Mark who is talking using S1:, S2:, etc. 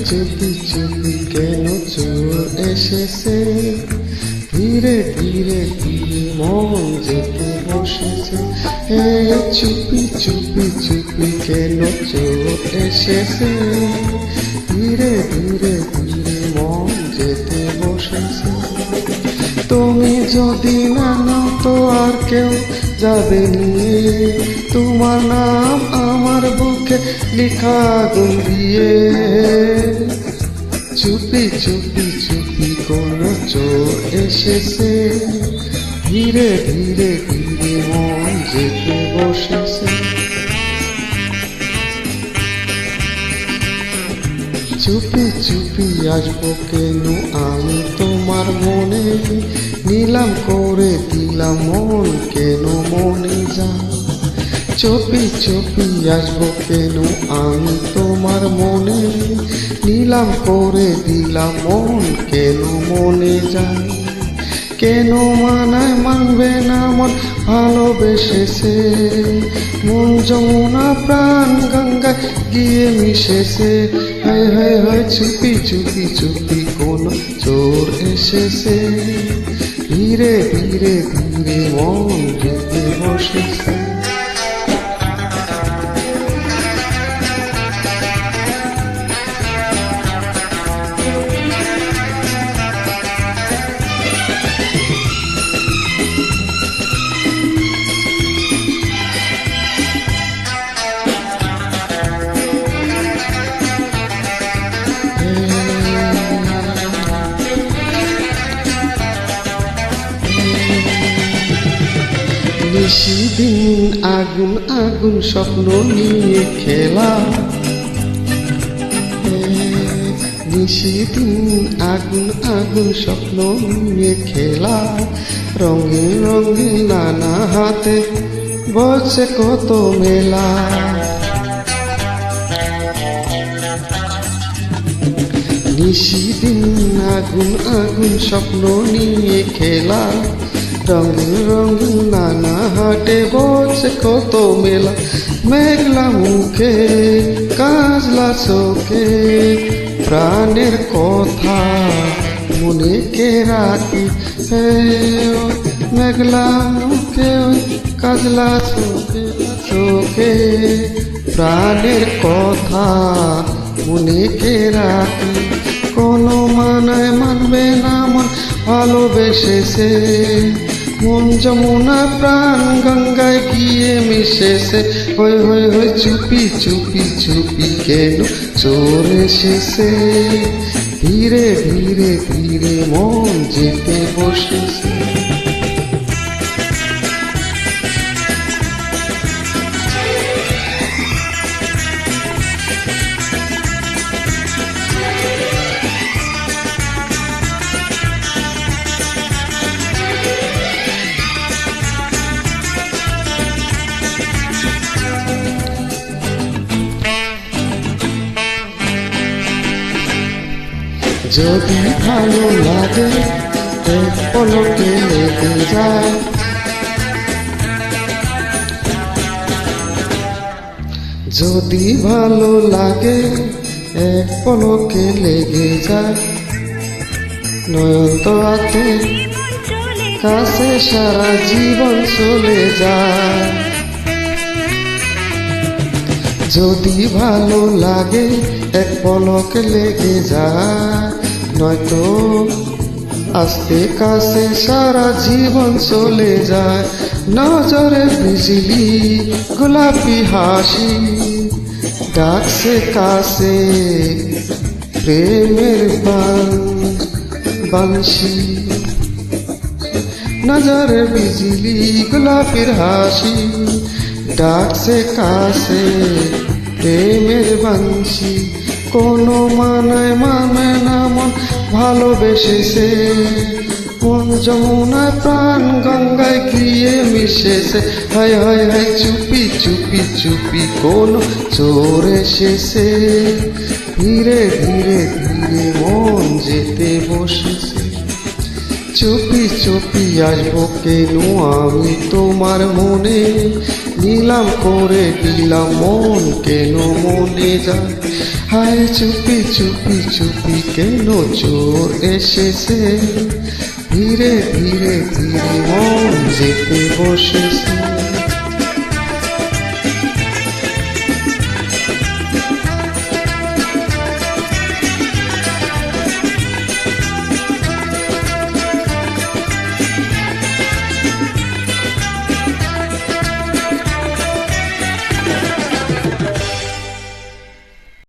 S1: চুপি চুপি কেন চোর এসেছে, ধীরে ধীরে ধীরে মন যেতে বসেছে। চুপি চুপি চুপি কেন চোর এসেছে, ধীরে ধীরে ধীরে মন যেতে বসেছে। তুমি যদি না নাও তো আর কেউ যাবে নিয়ে, তোমার নাম আমার বুকে লিখা গুণ দিয়ে। চুপি চুপি চুপি কোন চোর এসেছে, ধীরে ধীরে ধীরে মন যেতে বসেছে। চুপি চুপি আসবো কেন আমি তোমার মনে, নিলাম করে দিলাম মন কেন মনে যা। চুপি চুপি আসবো কেন আমি তোমার মনে, নিলাম করে দিলাম মন কেন মনে যা। কেন মানায় মানবে না মন ভালোবেসেছে, মন যমুনা প্রাণ গঙ্গায় গিয়ে মিশেছে। হায় হায় হায় চুপি চুপি চুপি কোন চোর এসেছে, ধীরে ধীরে ধীরে মন যেতে বসেছে। নিশিদিন আগুন আগুন স্বপ্ন নিয়ে খেলা, নিশিদিন আগুন আগুন স্বপ্ন নিয়ে খেলা। রঙিন রঙিন নানা হাতে বসে কত মেলা, নিশিদিন আগুন আগুন স্বপ্ন নিয়ে খেলা। রঙিন রঙিন নানা হাটে বসে কত মেলা, মেঘলা মুখে কাজলা চোখে প্রাণের কথা মনে কে রাখি। মেঘলা মুখে কাজলা চোখে চোখে প্রাণের কথা মনে কে রাখি। কোনো মানায় মানবে না মন ভালোবেসেছে, মন যমুনা প্রাণ গঙ্গায় গিয়ে মিশেছে। হই হই হই চুপি চুপি চুপি কেন চোর এসেছে, ধীরে ধীরে ধীরে মন যেতে বসেছে। যদি ভালো লাগে এক পলকে লেগে যায়, যদি ভালো লাগে এক পলকে লেগে যায়। নয়ন তো আতে কাছে সারা জীবন চলে যায়। যদি ভালো লাগে এক পলক লেগে যায়, নয়তো আস্তে কাছে সারা জীবন চলে যায়। নজরে বিজলি গোলাপি হাসি ডাকছে কাছে প্রেমের বাঁশি। নজরে বিজলি গোলাপির হাসি ডাকছে কাছে প্রেমের বাঁশি। কোনো মানায় মানে না মন ভালোবেসেছে, মন যমুনা প্রাণ গঙ্গায় গিয়ে মিশেছে। হায় হায় হায় চুপি চুপি চুপি কোন চোর এসেছে, ধীরে ধীরে ধীরে মন যেতে বসেছে। চুপি চুপি আসবো কেন আমি তোমার মনে, নিলাম করে দিলাম মন কেন মনে যায়। হায় চুপি চুপি চুপি কেন চোর এসেছে, ধীরে ধীরে ধীরে মন যেতে বসেছে।